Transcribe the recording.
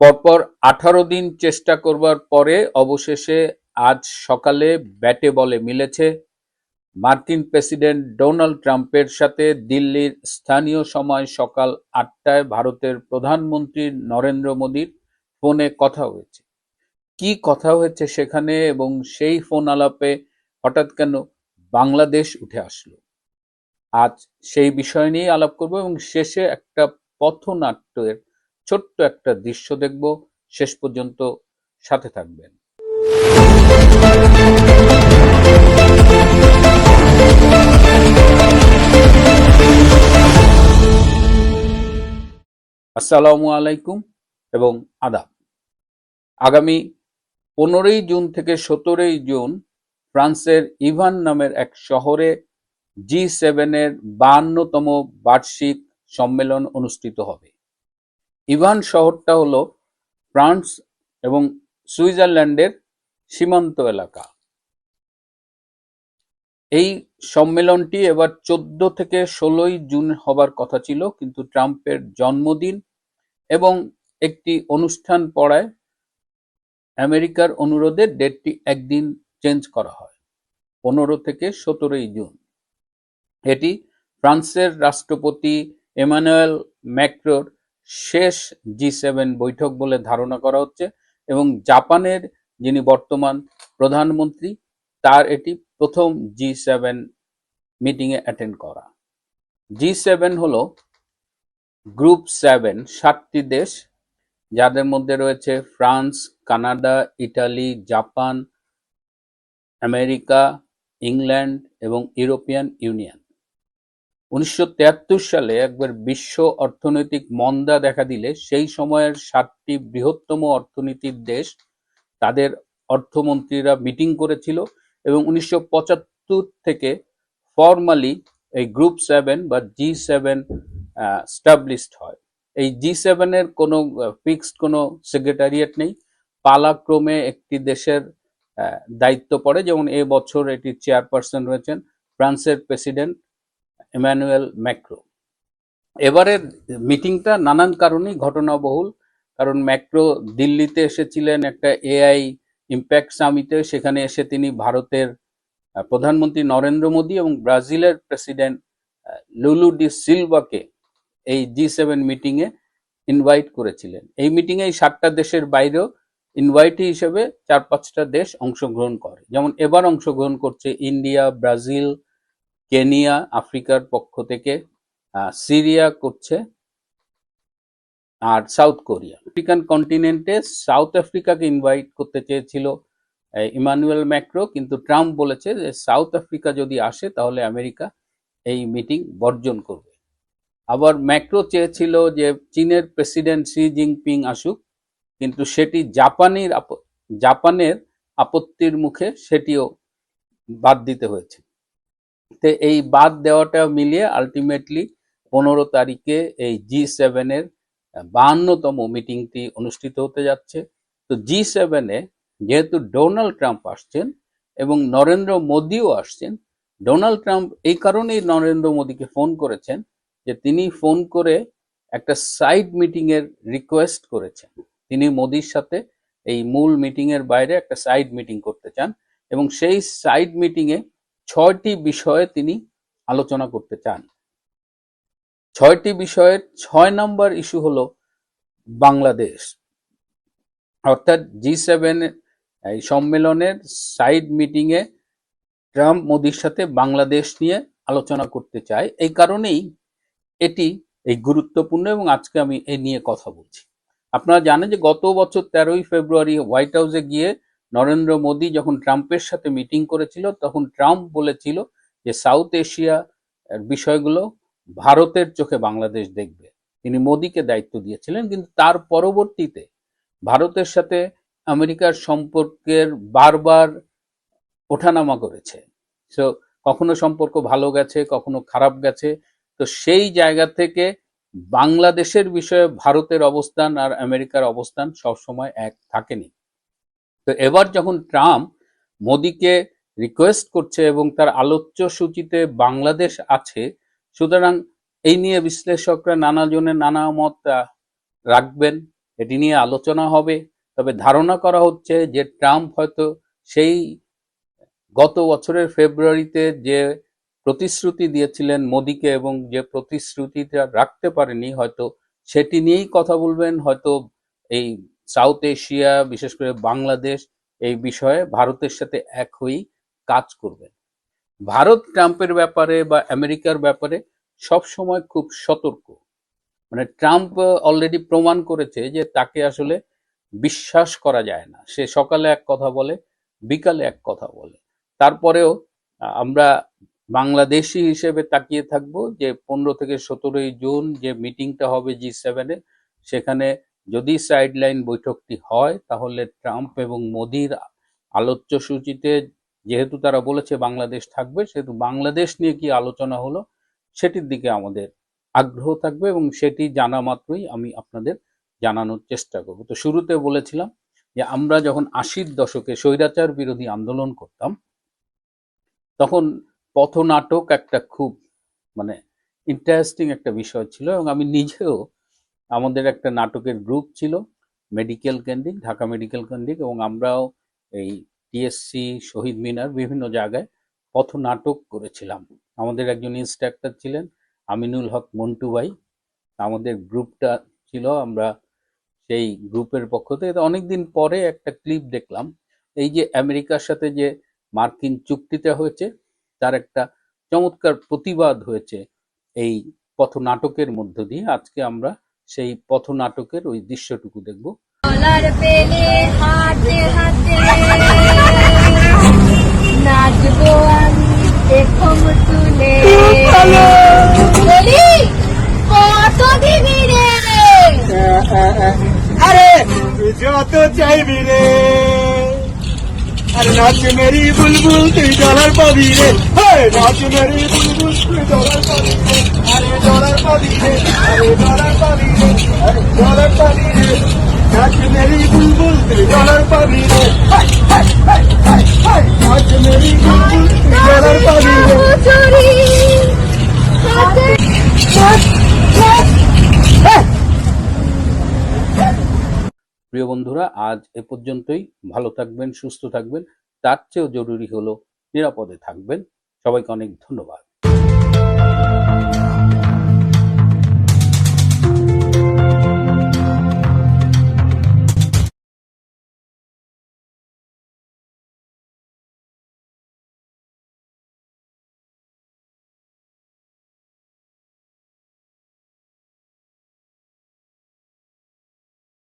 পরপর 18 দিন চেষ্টা করবার পরে অবশেষে আজ সকালে ব্যাটে বলে মিলেছে। মার্কিন প্রেসিডেন্ট ডোনাল্ড ট্রাম্পের সাথে দিল্লির স্থানীয় সময় সকাল 8টায় ভারতের প্রধানমন্ত্রী নরেন্দ্র মোদীর ফোনে কথা হয়েছে। কি কথা হয়েছে সেখানে এবং সেই ফোন আলাপে হঠাৎ কেন বাংলাদেশ উঠে আসলো, আজ সেই বিষয় নিয়ে আলাপ করব এবং শেষে একটা পথনাট্যের ছোট্ট একটা দৃশ্য দেখব। শেষ পর্যন্ত সাথে থাকবেন। আসসালামু আলাইকুম এবং আদাব। আগামী 15ই জুন থেকে 17ই জুন ফ্রান্সের ইভান নামের এক শহরে G7 এর 52তম বার্ষিক সম্মেলন অনুষ্ঠিত হবে। ইভান শহরটা হলো ফ্রান্স এবং সুইজারল্যান্ডের সীমান্ত এলাকা। এই সম্মেলনটি এবার 14 থেকে 16ই জুন হবার কথা ছিল, কিন্তু ট্রাম্পের জন্মদিন এবং একটি অনুষ্ঠান পড়ায় আমেরিকার অনুরোধে ডেটটি একদিন চেঞ্জ করা হয়, 15 থেকে 17ই জুন। এটি ফ্রান্সের রাষ্ট্রপতি এমানুয়েল ম্যাক্রোর শেষ G7 বৈঠক বলে ধারণা করা হচ্ছে এবং জাপানের যিনি বর্তমান প্রধানমন্ত্রী তার এটি প্রথম G7 মিটিংয়ে অ্যাটেন্ড করা। G7 হলো গ্রুপ 7, 7টি দেশ, যাদের মধ্যে রয়েছে France, Canada, Italy, Japan, America, England এবং ইউরোপিয়ান ইউনিয়ন। 1973 সালে একবার বিশ্ব অর্থনৈতিক মন্দা দেখা দিলে সেই সময়ের 7টি বৃহত্তম অর্থনীতির দেশ তাদের অর্থমন্ত্রীরা মিটিং করেছিল এবং 1975 থেকে ফর্মালি এই গ্রুপ 7 বা G7 স্টাবলিশড হয়। এই G7 এর কোনো ফিক্সড কোনো সেক্রেটারিয়েট নেই, পালাক্রমে একটি দেশের দায়িত্ব পড়ে। যেমন এবছর এটির চেয়ারপারসন রয়েছেন ফ্রান্সের প্রেসিডেন্ট ইমানুয়েল ম্যাক্রো। এবারের মিটিংটা নানান কারণেই ঘটনাবহুল, কারণ ম্যাক্রো দিল্লিতে এসেছিলেন একটা AI ইম্প্যাক্ট সামিটে, সেখানে এসে তিনি ভারতের প্রধানমন্ত্রী নরেন্দ্র মোদী এবং ব্রাজিলের প্রেসিডেন্ট লুলু ডি সিলভাকে এই G7 মিটিংয়ে ইনভাইট করেছিলেন। এই মিটিংয়ে এই 7টা দেশের বাইরেও ইনভাইটি হিসেবে 4-5টা দেশ অংশগ্রহণ করে। যেমন এবার অংশগ্রহণ করছে ইন্ডিয়া, ব্রাজিল, কেনিয়া আফ্রিকার পক্ষ থেকে, সিরিয়া করছে, আর সাউথ কোরিয়া। আফ্রিকান কন্টিনেন্টে সাউথ আফ্রিকাকে ইনভাইট করতে চেয়েছিল ইমানুয়েল ম্যাক্রো, কিন্তু ট্রাম্প বলেছে যে সাউথ আফ্রিকা যদি আসে তাহলে আমেরিকা এই মিটিং বর্জন করবে। আবার ম্যাক্রো চেয়েছিল যে চীনের প্রেসিডেন্ট শি জিনপিং আসুক, কিন্তু সেটি জাপানের আপত্তির মুখে সেটিও বাদ দিতে হয়েছে। তো এই বাদ দেওয়াটা মিলিয়ে আলটিমেটলি 15 তারিখে এই G7 এর 52তম মিটিংটি অনুষ্ঠিত হতে যাচ্ছে। তো G7 এ যেহেতু ডোনাল্ড ট্রাম্প আসছেন এবং নরেন্দ্র মোদীও আসছেন, ডোনাল্ড ট্রাম্প এই কারণেই নরেন্দ্র মোদীকে ফোন করেছেন যে তিনি ফোন করে একটা সাইড মিটিং এর রিকোয়েস্ট করেছেন। তিনি মোদীর সাথে এই মূল মিটিং এর বাইরে একটা সাইড মিটিং করতে চান এবং সেই সাইড মিটিং এ 6টি বিষয়ে তিনি আলোচনা করতে চান। 6টি বিষয়ের 6 নম্বর ইস্যু হলো বাংলাদেশ। অর্থাৎ G7 এই সম্মেলনের সাইড মিটিং এ ট্রাম্প মোদীর সাথে বাংলাদেশ নিয়ে আলোচনা করতে চায়। এই কারণেই এটি এই গুরুত্বপূর্ণ এবং আজকে আমি এই নিয়ে কথা বলছি। আপনারা জানেন যে গত বছর 13ই ফেব্রুয়ারি হোয়াইট হাউসে গিয়ে নরেন্দ্র মোদী যখন ট্রাম্পের সাথে মিটিং করেছিল, তখন ট্রাম্প বলেছিল যে সাউথ এশিয়া বিষয়গুলো ভারতের চোখে বাংলাদেশ দেখবে। তিনি মোদীকে দায়িত্ব দিয়েছিলেন, কিন্তু তার পরবর্তীতে ভারতের সাথে আমেরিকার সম্পর্কের বারবার ওঠানামা করেছে। সো কখনো সম্পর্ক ভালো গেছে, কখনো খারাপ গেছে। তো সেই জায়গা থেকে বাংলাদেশের বিষয়ে ভারতের অবস্থান আর আমেরিকার অবস্থান সবসময় এক থাকেনি। তো এবার যখন ট্রাম্প মোদীকে রিকোয়েস্ট করছে এবং তার আলোচ্য সূচিতে বাংলাদেশ আছে, সুতরাং এই নিয়ে বিশ্লেষকরা নানা জনের নানা মত রাখবেন। এটি নিয়ে আলোচনা হবে। তবে ধারণা করা হচ্ছে যে ট্রাম্প হয়তো সেই গত বছরের ফেব্রুয়ারিতে যে প্রতিশ্রুতি দিয়েছিলেন মোদিকে এবং যে প্রতিশ্রুতিটা রাখতে পারেনি, হয়তো সেটি নিয়েই কথা বলবেন। হয়তো এই সাউথ এশিয়া, বিশেষ করে বাংলাদেশ, এই বিষয়ে ভারতের সাথে এক হয়েই কাজ করবেন। ভারত ট্রাম্পের ব্যাপারে বা আমেরিকার ব্যাপারে সব সময় খুব সতর্ক। মানে ট্রাম্প অলরেডি প্রমাণ করেছে যে তাকে আসলে বিশ্বাস করা যায় না। সে সকালে এক কথা বলে, বিকালে এক কথা বলে। তারপরেও আমরা বাংলাদেশি হিসেবে তাকিয়ে থাকবো যে 15 থেকে 17 জুন যে মিটিংটা হবে G7 এ, সেখানে যদি সাইডলাইন বৈঠকটি হয় তাহলে ট্রাম্প এবং মোদির আলোচ্য সূচিতে যেহেতু তারা বলেছে বাংলাদেশ থাকবে, সেহেতু বাংলাদেশ নিয়ে কি আলোচনা হলো সেটির দিকে আমাদের আগ্রহ থাকবে এবং সেটি জানা মাত্রই আমি আপনাদের জানানোর চেষ্টা করব। তো শুরুতে বলেছিলাম যে আমরা যখন 80-র দশকে স্বৈরাচার বিরোধী আন্দোলন করতাম, তখন পথনাটক একটা খুব মানে ইন্টারেস্টিং একটা বিষয় ছিল এবং আমি নিজেও, আমাদের একটা নাটকের গ্রুপ ছিল মেডিকেল কেন্দ্রিক, ঢাকা মেডিকেল কেন্দ্রিক, এবং আমরাও এই টিএসসি, শহীদ মিনার, বিভিন্ন জায়গায় পথনাটক করেছিলাম। আমাদের একজন ইনস্ট্রাক্টর ছিলেন আমিনুল হক মন্টু ভাই। আমাদের গ্রুপটা ছিল, আমরা সেই গ্রুপের পক্ষ থেকে অনেকদিন পরে একটা ক্লিপ দেখলাম। এই যে আমেরিকার সাথে যে মার্কিন চুক্তিটা হয়েছে তার একটা চমৎকার প্রতিবাদ হয়েছে এই পথনাটকের মধ্য দিয়ে। আজকে আমরা সেই পথনাটকের ওই দৃশ্যটুকু দেখব। ডলার পেলে হাতে হাতে নাচবো আমি দেখম তুলে বলি কত দিবি রে अरे जो तो चाहबी रे अरे नाच मेरी बुलबुल तू डॉलर पाबी रे नाच मेरी बुलबुल तू डॉलर पाबी रे अरे डॉलर पाबी रे अरे डॉलर पाबी रे अरे डॉलर पाबी रे नाच मेरी बुलबुल तू डॉलर पाबी रे नाच मेरी बुलबुल तू डॉलर पाबी रे চুরি প্রিয় বন্ধুরা, আজ এ পর্যন্তই। ভালো থাকবেন, সুস্থ থাকবেন, তার চেয়েও জরুরি হলো নিরাপদে থাকবেন। সবাইকে অনেক ধন্যবাদ।